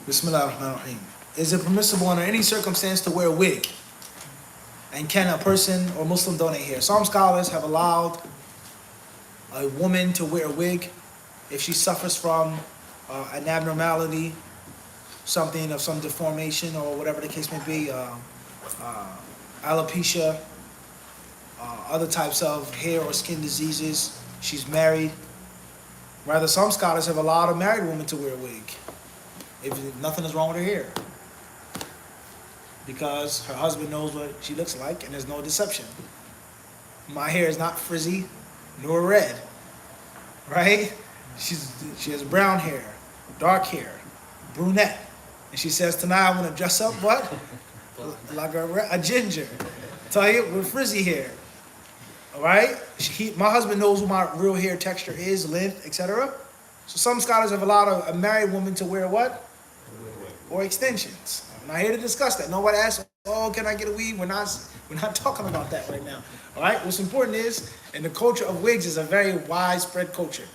Bismillah ar-Rahman ar-Rahim. Is it permissible under any circumstance to wear a wig? And can a person or Muslim donate hair? Some scholars have allowed a woman to wear a wig if she suffers from an abnormality, something of some deformation or whatever the case may be, alopecia, other types of hair or skin diseases. She's married. Rather, some scholars have allowed a married woman to wear a wig if nothing is wrong with her hair, because her husband knows what she looks like and there's no deception. My hair is not frizzy nor red, right? She has brown hair, dark hair, brunette, and she says tonight I'm gonna dress up what? Like a ginger. Tell you, with frizzy hair. All right? My husband knows what my real hair texture is, length, etc. So some scholars have allowed a married woman to wear what? Or extensions. I'm not here to discuss that. Nobody asks, oh, can I get a weave? We're not talking about that right now. All right? What's important is, and the culture of wigs is a very widespread culture.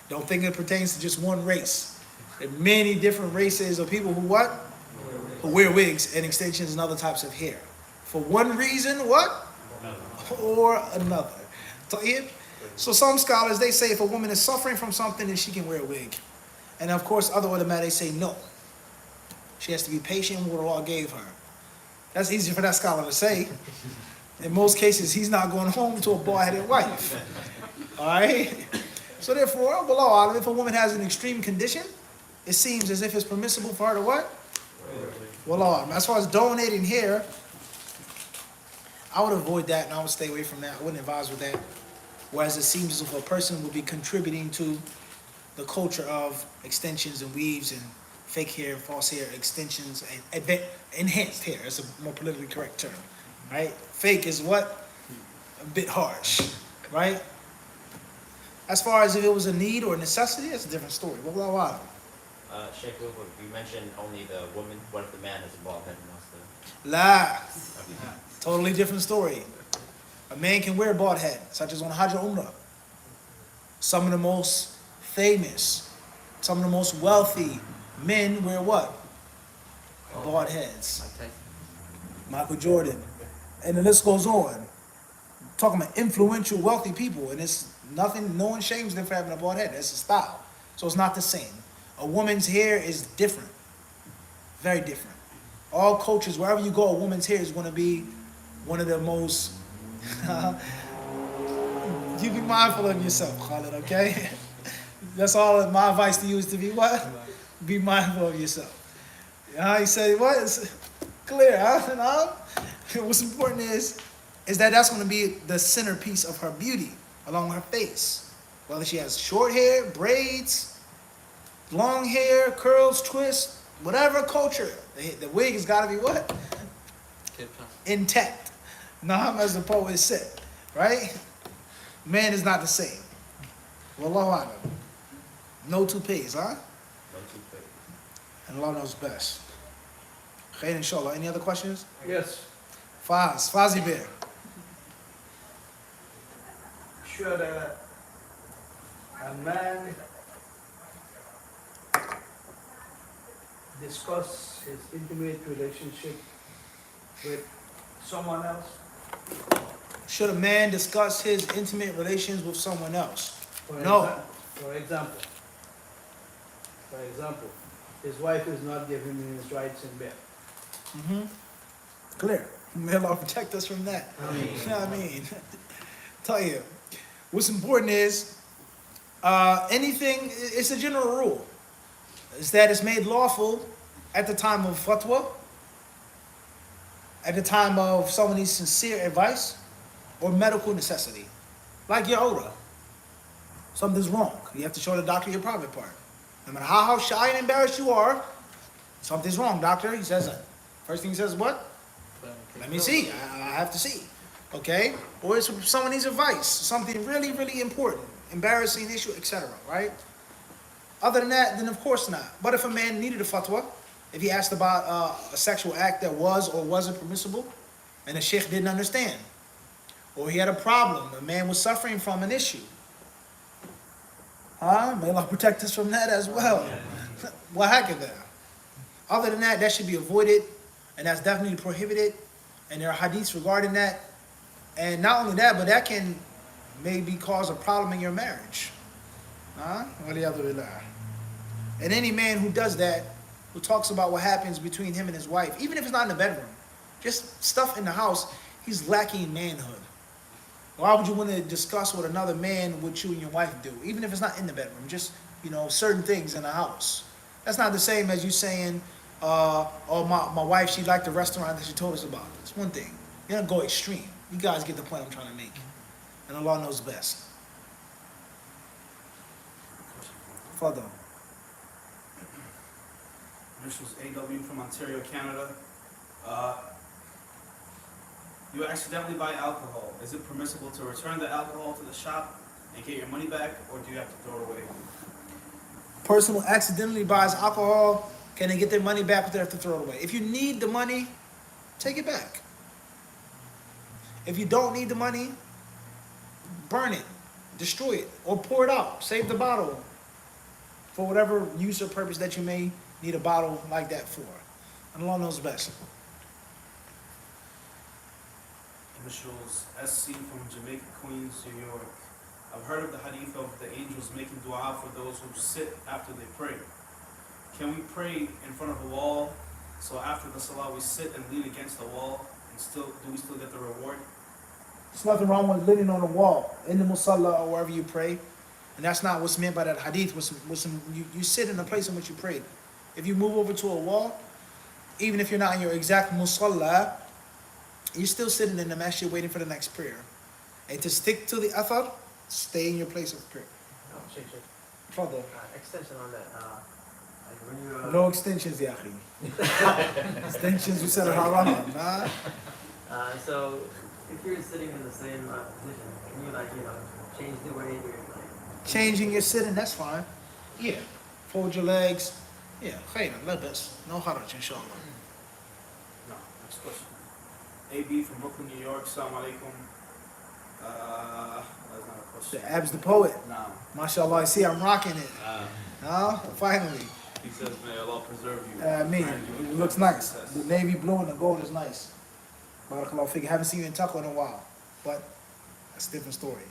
Don't think it pertains to just one race. There are many different races of people who what? Who wear wigs and extensions and other types of hair. For one reason, what? Or another. So some scholars, they say if a woman is suffering from something, then she can wear a wig. And of course, other ulama, they say no. She has to be patient with what Allah gave her. That's easy for that scholar to say. In most cases, he's not going home to a bald-headed wife. All right? So therefore, below, if a woman has an extreme condition, it seems as if it's permissible for her to what? Well, as far as donating hair, I would avoid that and I would stay away from that. I wouldn't advise with that. Whereas it seems as if a person would be contributing to the culture of extensions and weaves and fake hair, false hair, extensions, and enhanced hair. That's a more politically correct term, right? Fake is what? A bit harsh, right? As far as if it was a need or a necessity, that's a different story. Sheikh, you mentioned only the woman. What if the man has a bald head and wants to? La. Totally different story. A man can wear a bald head, such as on Hajj or Umrah. Some of the most famous, some of the most wealthy men wear what? Bald heads. Michael Jordan. And the list goes on. Talking about influential, wealthy people, and it's nothing, no one shames them for having a bald head. That's a style. So it's not the same. A woman's hair is different. Very different. All cultures, wherever you go, a woman's hair is going to be one of the most... you be mindful of yourself, Khalid, okay? That's all my advice to you is to be what? Be mindful of yourself. He said, what? It's clear, huh? No? What's important is that that's going to be the centerpiece of her beauty, along with her face. Whether she has short hair, braids, long hair, curls, twists, whatever culture, the wig has got to be what? Intact. Naham, as the poet said, right? Man is not the same. Wallahu a'lam. No toupees, huh? No toupees. And Allah knows best. Khair, inshallah. Any other questions? Yes. Fazi Bear. Should a man discuss his intimate relationship with someone else? Should a man discuss his intimate relations with someone else? For example, his wife is not giving him his rights in bed. Mm-hmm. Clear. May Allah protect us from that. You know what I mean? Tell you, what's important is anything, it's a general rule, is that it's made lawful at the time of fatwa, at the time of someone needs sincere advice, or medical necessity. Like your aura. Something's wrong. You have to show the doctor your private part. No matter how shy and embarrassed you are, something's wrong, doctor. He says, first thing he says, what? Let me see. I have to see. Okay? Or it's someone needs advice. Something really, really important. Embarrassing issue, etc. Right? Other than that, then of course not. But if a man needed a fatwa, if he asked about a sexual act that was or wasn't permissible, and the sheikh didn't understand, or he had a problem, a man was suffering from an issue, may Allah protect us from that as well. What happened there? Other than that, that should be avoided, and that's definitely prohibited. And there are hadiths regarding that. And not only that, but that can maybe cause a problem in your marriage. Huh? And any man who does that, who talks about what happens between him and his wife, even if it's not in the bedroom, just stuff in the house, he's lacking manhood. Why would you want to discuss what another man, what you and your wife do, even if it's not in the bedroom? Just, certain things in the house. That's not the same as you saying, oh, my wife, she liked the restaurant that she told us about. It's one thing. You don't go extreme. You guys get the point I'm trying to make. And Allah knows best. Further. Initials AW from Ontario, Canada. You accidentally buy alcohol. Is it permissible to return the alcohol to the shop and get your money back, or do you have to throw it away? Person who accidentally buys alcohol, can they get their money back, or they have to throw it away? If you need the money, take it back. If you don't need the money, burn it, destroy it, or pour it out. Save the bottle for whatever use or purpose that you may need a bottle like that for. And Allah knows best. Initials SC from Jamaica, Queens, New York. I've heard of the hadith of the angels making dua for those who sit after they pray. Can we pray in front of a wall, so after the salah we sit and lean against the wall, and do we still get the reward? There's nothing wrong with leaning on the wall, in the musalla or wherever you pray. And that's not what's meant by that hadith. You sit in the place in which you prayed. If you move over to a wall, even if you're not in your exact musalla, you're still sitting in the masjid waiting for the next prayer. And to stick to the athar, stay in your place of prayer. Oh, Sheikh. Further. Extension on that. Like when you. No extensions, ya akhi. Extensions, we said haram. Nah. So if you're sitting in the same position, can you change the way you're Changing your sitting, that's fine. Yeah. Fold your legs. Yeah. Khayran, labas. No haraj, inshallah. No. Next question. AB from Brooklyn, New York. Assalamu alaikum. That's not a question. The Abs the poet. No. MashaAllah, I see I'm rocking it. Finally. He says, may Allah preserve you. It looks nice. The navy blue and the gold is nice. Barakallahu fik. Haven't seen you in taqwa in a while. But that's a different story.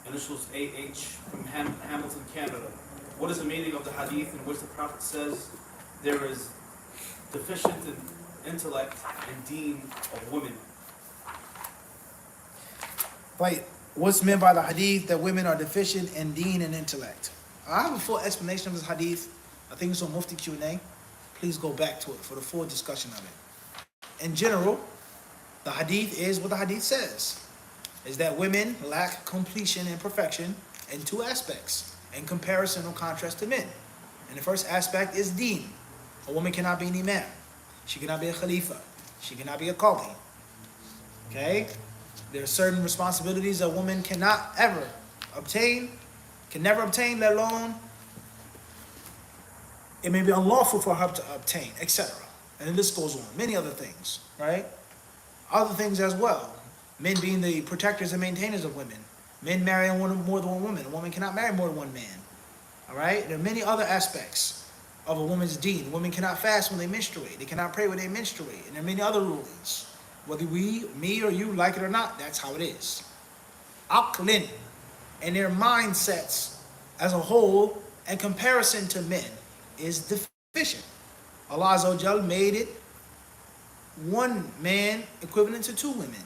Initials AH from Hamilton, Canada. What is the meaning of the hadith in which the Prophet says there is deficient in intellect and deen of women? Right. What's meant by the hadith that women are deficient in deen and intellect? I have a full explanation of this hadith. I think it's on Mufti Q&A. Please go back to it for the full discussion of it. In general, the hadith is what the hadith says. Is that women lack completion and perfection in two aspects, in comparison or contrast to men. And the first aspect is deen. A woman cannot be an imam. She cannot be a khalifa. She cannot be a qadi. Okay? There are certain responsibilities a woman cannot ever obtain, can never obtain, let alone it may be unlawful for her to obtain, etc. And the list goes on. Many other things, right? Other things as well. Men being the protectors and maintainers of women. Men marrying more than one woman. A woman cannot marry more than one man. All right? There are many other aspects of a woman's deen. Women cannot fast when they menstruate. They cannot pray when they menstruate. And there are many other rulings. Whether me or you like it or not, that's how it is. Aqlin, and their mindsets as a whole, in comparison to men, is deficient. Allah Azza wa Jal made it one man equivalent to two women.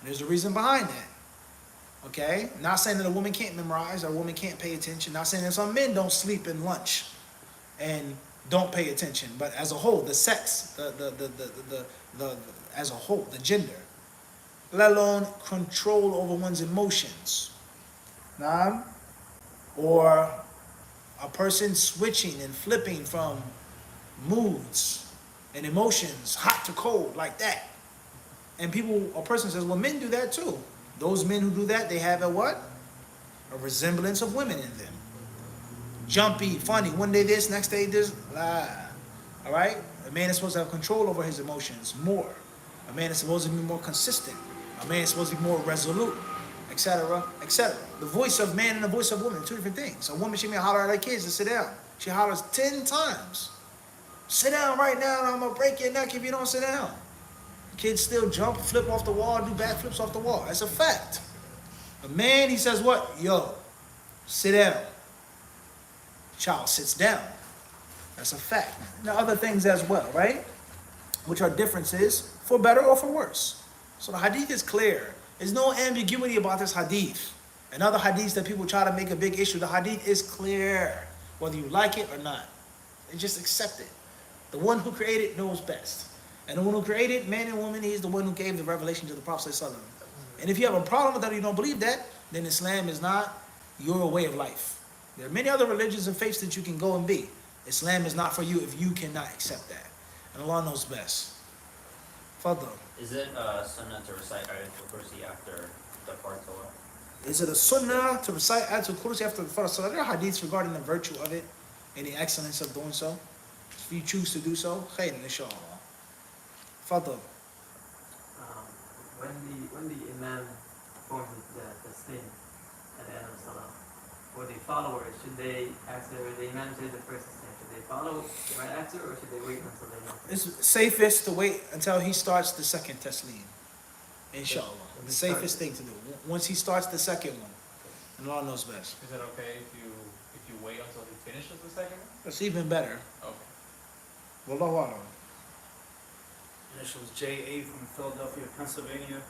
There's a reason behind that. Okay? Not saying that a woman can't memorize or a woman can't pay attention. Not saying that some men don't sleep in lunch and don't pay attention. But as a whole, the sex, as a whole, the gender, let alone control over one's emotions. Nah? Or a person switching and flipping from moods and emotions, hot to cold, like that. And a person says, well, men do that too. Those men who do that, they have a what? A resemblance of women in them. Jumpy, funny, one day this, next day this, blah. All right? A man is supposed to have control over his emotions more. A man is supposed to be more consistent. A man is supposed to be more resolute. etc., etc. The voice of man and the voice of woman, two different things. A woman, she may holler at her kids to sit down. She hollers 10 times. Sit down right now, and I'm gonna break your neck if you don't sit down. Kids still jump, flip off the wall, do backflips off the wall. That's a fact. A man, he says what? Yo, sit down. Child sits down. That's a fact. There are other things as well, right? Which are differences for better or for worse. So the hadith is clear. There's no ambiguity about this hadith. And other hadiths that people try to make a big issue, the hadith is clear. Whether you like it or not. And just accept it. The one who created knows best. And the one who created man and woman, he's the one who gave the revelation to the Prophet ﷺ. And if you have a problem with that or you don't believe that, then Islam is not your way of life. There are many other religions and faiths that you can go and be. Islam is not for you if you cannot accept that. And Allah knows best. Fadl. Is it sunnah to recite Ayatul Kursi after the Fard Salah? Is it a sunnah to recite Ayatul Kursi after the Fard Salah? There are hadiths regarding the virtue of it and the excellence of doing so. If you choose to do so, khayr, inshallah. Fadl. When the imam forms the sting at the end of salah, for the followers, should they, after the imam says the first sting, should they follow right after, or should they wait until they know? It's safest to wait until he starts the second taslim. Inshallah. The safest thing to do. Once he starts the second one. And Allah knows best. Is it okay if you wait until he finishes the second one? That's even better. Okay. Wallahu a'lam. Initials J.A. from Philadelphia, Pennsylvania.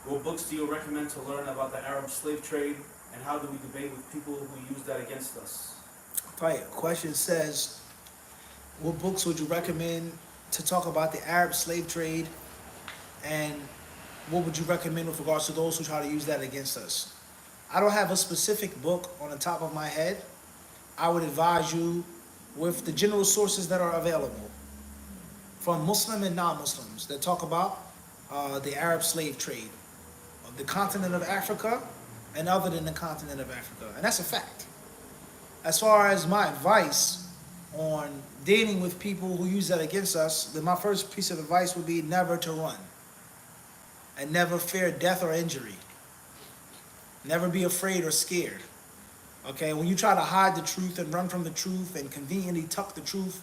What books do you recommend to learn about the Arab slave trade, and how do we debate with people who use that against us? Right. Question says, what books would you recommend to talk about the Arab slave trade, and what would you recommend with regards to those who try to use that against us? I don't have a specific book on the top of my head. I would advise you with the general sources that are available from Muslim and non-Muslims that talk about the Arab slave trade of the continent of Africa and other than the continent of Africa. And that's a fact. As far as my advice on dealing with people who use that against us, then my first piece of advice would be never to run and never fear death or injury. Never be afraid or scared. Okay, when you try to hide the truth and run from the truth and conveniently tuck the truth,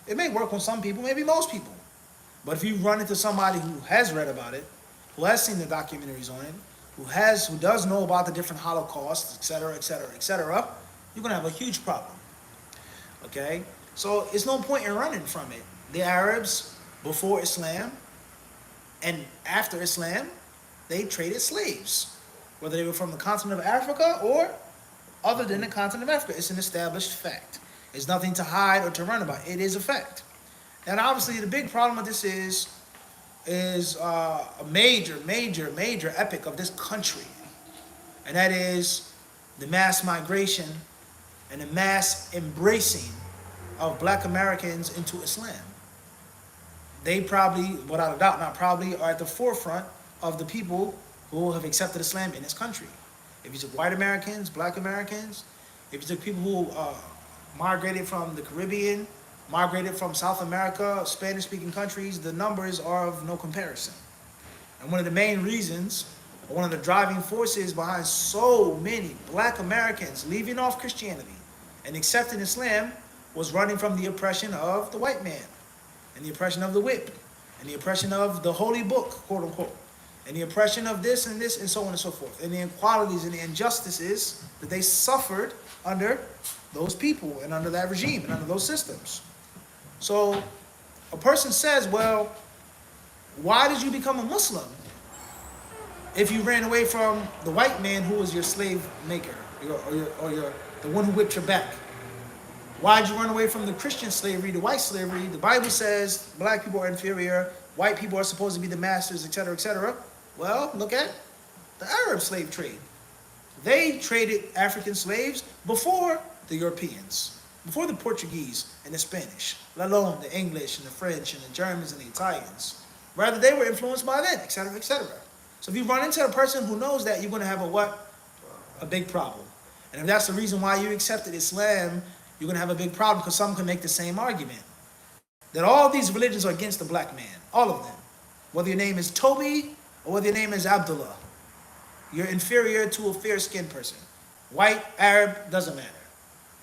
it may work on some people, maybe most people. But if you run into somebody who has read about it, who has seen the documentaries on it, who does know about the different Holocausts, etc., etc., etc., you're gonna have a huge problem. Okay? So it's no point in running from it. The Arabs, before Islam and after Islam, they traded slaves, whether they were from the continent of Africa or other than the continent of Africa. It's an established fact. There's nothing to hide or to run about. It is a fact. And obviously the big problem with this is a major epic of this country. And that is the mass migration and the mass embracing of black Americans into Islam. They probably, without a doubt, not probably, are at the forefront of the people who have accepted Islam in this country. If you took white Americans, black Americans, if you took people who migrated from the Caribbean, migrated from South America, Spanish-speaking countries, the numbers are of no comparison. And one of the main reasons, or one of the driving forces behind so many black Americans leaving off Christianity and accepting Islam was running from the oppression of the white man, and the oppression of the whip, and the oppression of the holy book, quote unquote, and the oppression of this, and so on and so forth, and the inequalities and the injustices that they suffered under those people and under that regime and under those systems. So a person says, well, why did you become a Muslim if you ran away from the white man who was your slave maker, or the one who whipped your back? Why did you run away from the Christian slavery, the white slavery? The Bible says black people are inferior, white people are supposed to be the masters, etc., etc. Well, look at the Arab slave trade. They traded African slaves before the Europeans, before the Portuguese and the Spanish, let alone the English and the French and the Germans and the Italians. Rather, they were influenced by them, etc., etc. So if you run into a person who knows that, you're going to have a what? A big problem. And if that's the reason why you accepted Islam, you're going to have a big problem, because some can make the same argument. That all these religions are against the black man. All of them. Whether your name is Toby or whether your name is Abdullah. You're inferior to a fair-skinned person. White, Arab, doesn't matter.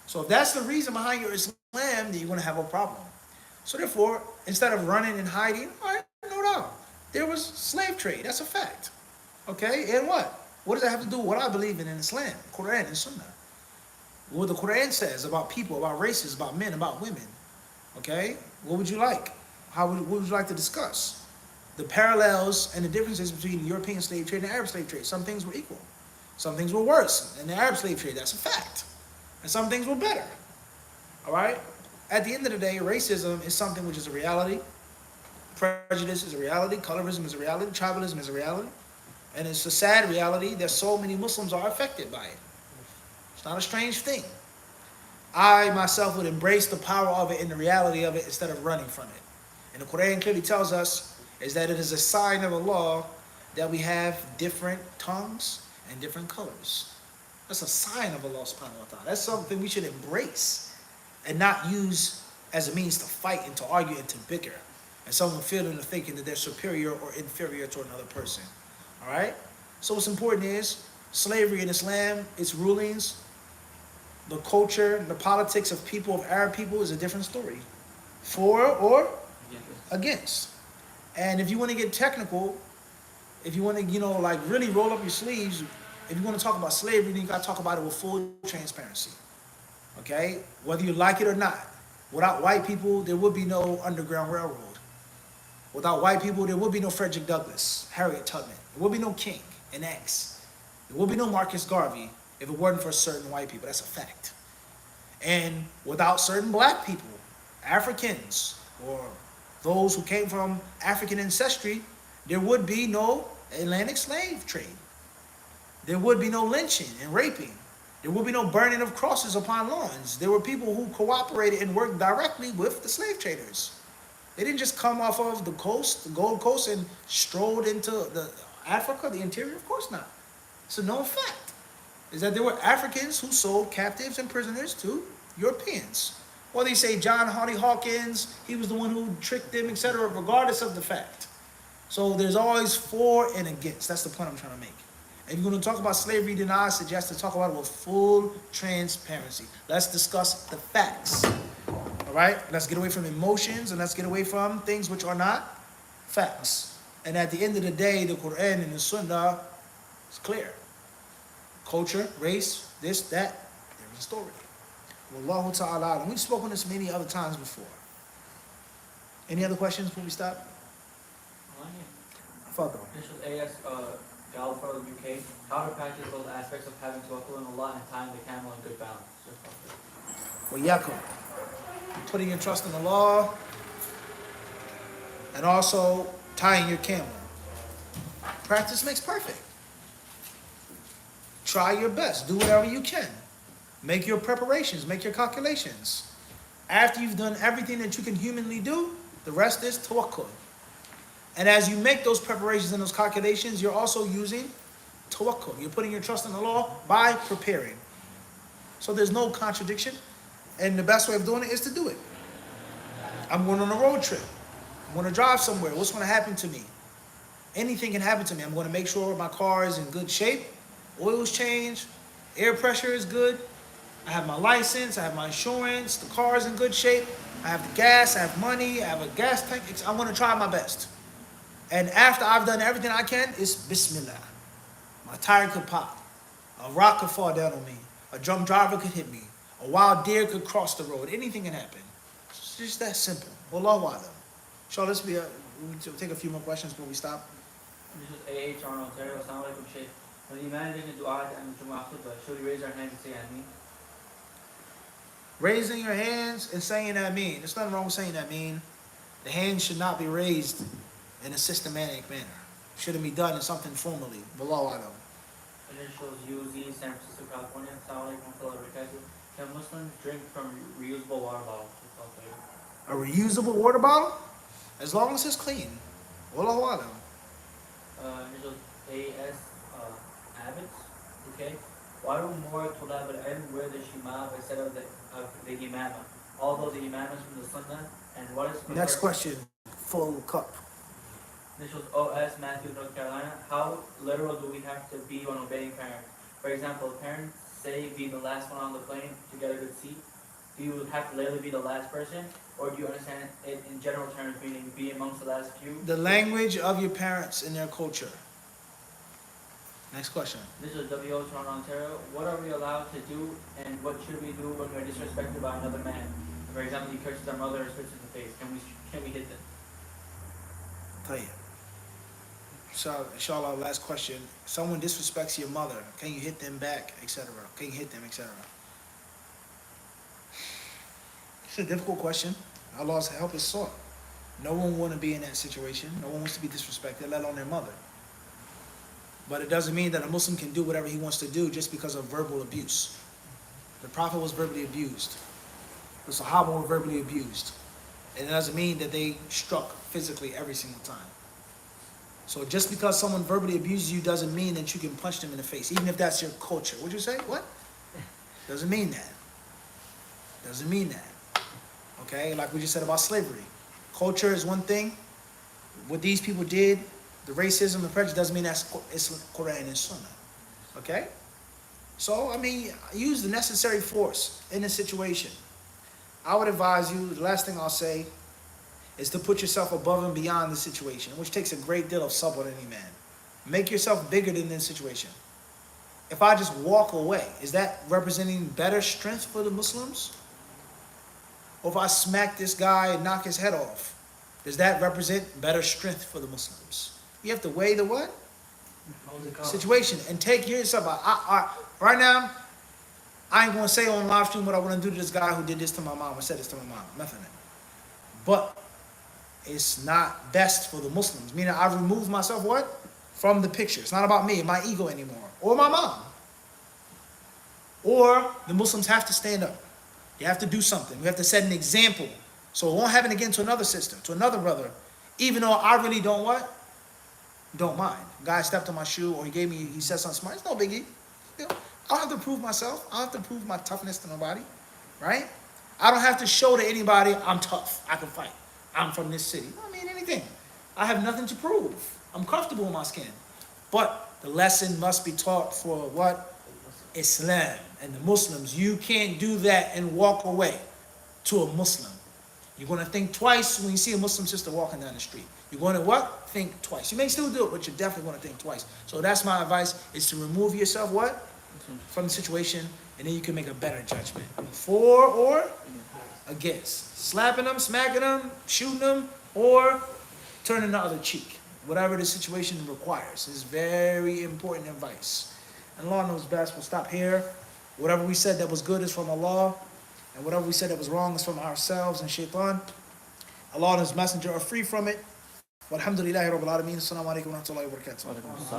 So if that's the reason behind your Islam, then you're going to have a problem. So therefore, instead of running and hiding, all right, no doubt. There was slave trade. That's a fact. Okay? And what? What does that have to do with what I believe in Islam, Quran and Sunnah? What the Quran says about people, about races, about men, about women. Okay? What would you like? What would you like to discuss? The parallels and the differences between European slave trade and Arab slave trade. Some things were equal. Some things were worse than the Arab slave trade. That's a fact. And some things were better. All right? At the end of the day, racism is something which is a reality. Prejudice is a reality. Colorism is a reality. Tribalism is a reality. And it's a sad reality that so many Muslims are affected by it. It's not a strange thing. I myself would embrace the power of it and the reality of it instead of running from it. And the Quran clearly tells us is that it is a sign of Allah that we have different tongues and different colors. That's a sign of Allah subhanahu wa ta'ala. That's something we should embrace and not use as a means to fight and to argue and to bicker. And someone feeling or thinking that they're superior or inferior to another person. All right? So what's important is slavery in Islam, its rulings, the culture, the politics of people, of Arab people is a different story. For or against. And if you want to get technical, if you want to, like really roll up your sleeves, if you want to talk about slavery, then you got to talk about it with full transparency. Okay? Whether you like it or not. Without white people, there would be no Underground Railroad. Without white people, there would be no Frederick Douglass, Harriet Tubman. There would be no King and X. There would be no Marcus Garvey if it weren't for certain white people. That's a fact. And without certain black people, Africans, or those who came from African ancestry, there would be no Atlantic slave trade. There would be no lynching and raping. There would be no burning of crosses upon lawns. There were people who cooperated and worked directly with the slave traders. They didn't just come off of the coast, the Gold Coast, and strolled into the Africa, the interior. Of course not. It's a known fact. Is that there were Africans who sold captives and prisoners to Europeans. Or they say John Hardy Hawkins, he was the one who tricked them, etc., regardless of the fact. So there's always for and against. That's the point I'm trying to make. If you're going to talk about slavery, then I suggest to talk about it with full transparency. Let's discuss the facts. All right? Let's get away from emotions and let's get away from things which are not facts. And at the end of the day, the Quran and the Sunnah is clear. Culture, race, this, that, there's a story. Wallahu ta'ala. And we've spoken this many other times before. Any other questions before we stop? Fuck them. This was AS Gal from the UK. How to practice those aspects of having tawakkul in Allah and tying the camel in good balance. Well, Yakum. Putting your trust in Allah and also tying your camel. Practice makes perfect. Try your best. Do whatever you can. Make your preparations. Make your calculations. After you've done everything that you can humanly do, the rest is tawakkul. And as you make those preparations and those calculations, you're also using tawakkul. You're putting your trust in Allah by preparing. So there's no contradiction. And the best way of doing it is to do it. I'm going on a road trip. I'm going to drive somewhere. What's going to happen to me? Anything can happen to me. I'm going to make sure my car is in good shape. Oil's changed. Air pressure is good. I have my license. I have my insurance. The car is in good shape. I have the gas. I have money. I have a gas tank. I'm going to try my best. And after I've done everything I can, it's Bismillah. My tire could pop. A rock could fall down on me. A drunk driver could hit me. A wild deer could cross the road. Anything can happen. It's just that simple. Wallahu alam. So let's we'll take a few more questions before we stop. This is A.H. Arnold, Ontario. Assalamu alaikum, Sheikh. When the Imam doing a dua and the Jumu'ah khutbah, should we raise our hands and say Ameen? Raising your hands and saying Ameen. There's nothing wrong with saying Ameen. The hands should not be raised in a systematic manner. Shouldn't be done in something formally. Wallahu alam. Initials UZ, San Francisco, California. Assalamu alaikum wa rahmatullahi. Can Muslims drink from reusable water bottles? A reusable water bottle? As long as it's clean. Wallahu alam. Initials AS, Abbots. Okay. Why do more Tulab al-Ilm wear the shimab instead of the imama? Although the imam is from the sunnah, and what is... Next question. Full cup. Initials OS, Matthew, North Carolina. How literal do we have to be when obeying parents? For example, parents say being the last one on the plane to get a good seat. Do you have to literally be the last person? Or do you understand it in general terms, meaning be amongst the last few? The language of your parents and their culture. Next question. This is WO, Toronto, Ontario. What are we allowed to do and what should we do when we're disrespected by another man? For example, he curses our mother or spits in the face. Can we hit them? Tayyib. So, inshallah, last question. Someone disrespects your mother. Can you hit them back, etc.? Can you hit them, etc.? It's a difficult question. Allah's help is sought. No one want to be in that situation. No one wants to be disrespected, let alone their mother. But it doesn't mean that a Muslim can do whatever he wants to do just because of verbal abuse. The Prophet was verbally abused. The Sahaba were verbally abused. And it doesn't mean that they struck physically every single time. So just because someone verbally abuses you doesn't mean that you can punch them in the face, even if that's your culture. What'd you say? What? Doesn't mean that. Doesn't mean that. Okay? Like we just said about slavery. Culture is one thing. What these people did, the racism, the prejudice, doesn't mean that's Quran and Sunnah. Okay? So, I mean, use the necessary force in the situation. I would advise you, the last thing I'll say, is to put yourself above and beyond the situation, which takes a great deal of sabr in any man. Make yourself bigger than the situation. If I just walk away, is that representing better strength for the Muslims? Or if I smack this guy and knock his head off, does that represent better strength for the Muslims? You have to weigh the what? Situation and take yourself out. Right now, I ain't gonna say on live stream what I want to do to this guy who did this to my mom or said this to my mom. Nothing. But it's not best for the Muslims. Meaning I removed myself what? From the picture. It's not about me and my ego anymore. Or my mom. Or the Muslims have to stand up. You have to do something. We have to set an example. So it won't happen again to another sister, to another brother. Even though I really don't what? Don't mind. Guy stepped on my shoe or he said something smart. It's no biggie. You know, I don't have to prove myself. I don't have to prove my toughness to nobody. Right? I don't have to show to anybody I'm tough. I can fight. I'm from this city. I mean anything. I have nothing to prove. I'm comfortable in my skin. But the lesson must be taught for what? Islam and the Muslims. You can't do that and walk away to a Muslim. You're going to think twice when you see a Muslim sister walking down the street. You're going to what? Think twice. You may still do it, but you're definitely going to think twice. So that's my advice, is to remove yourself what? From the situation, and then you can make a better judgment. For or against. Slapping them, smacking them, shooting them, or turning the other cheek. Whatever the situation requires. Is very important advice. And Allah knows best. We'll stop here. Whatever we said that was good is from Allah. And whatever we said that was wrong is from ourselves and shaitan. Allah and His Messenger are free from it. Walhamdulillahi Rabbil Alameen. Assalamu alaikum wa rahmatullahi wa barakatuh.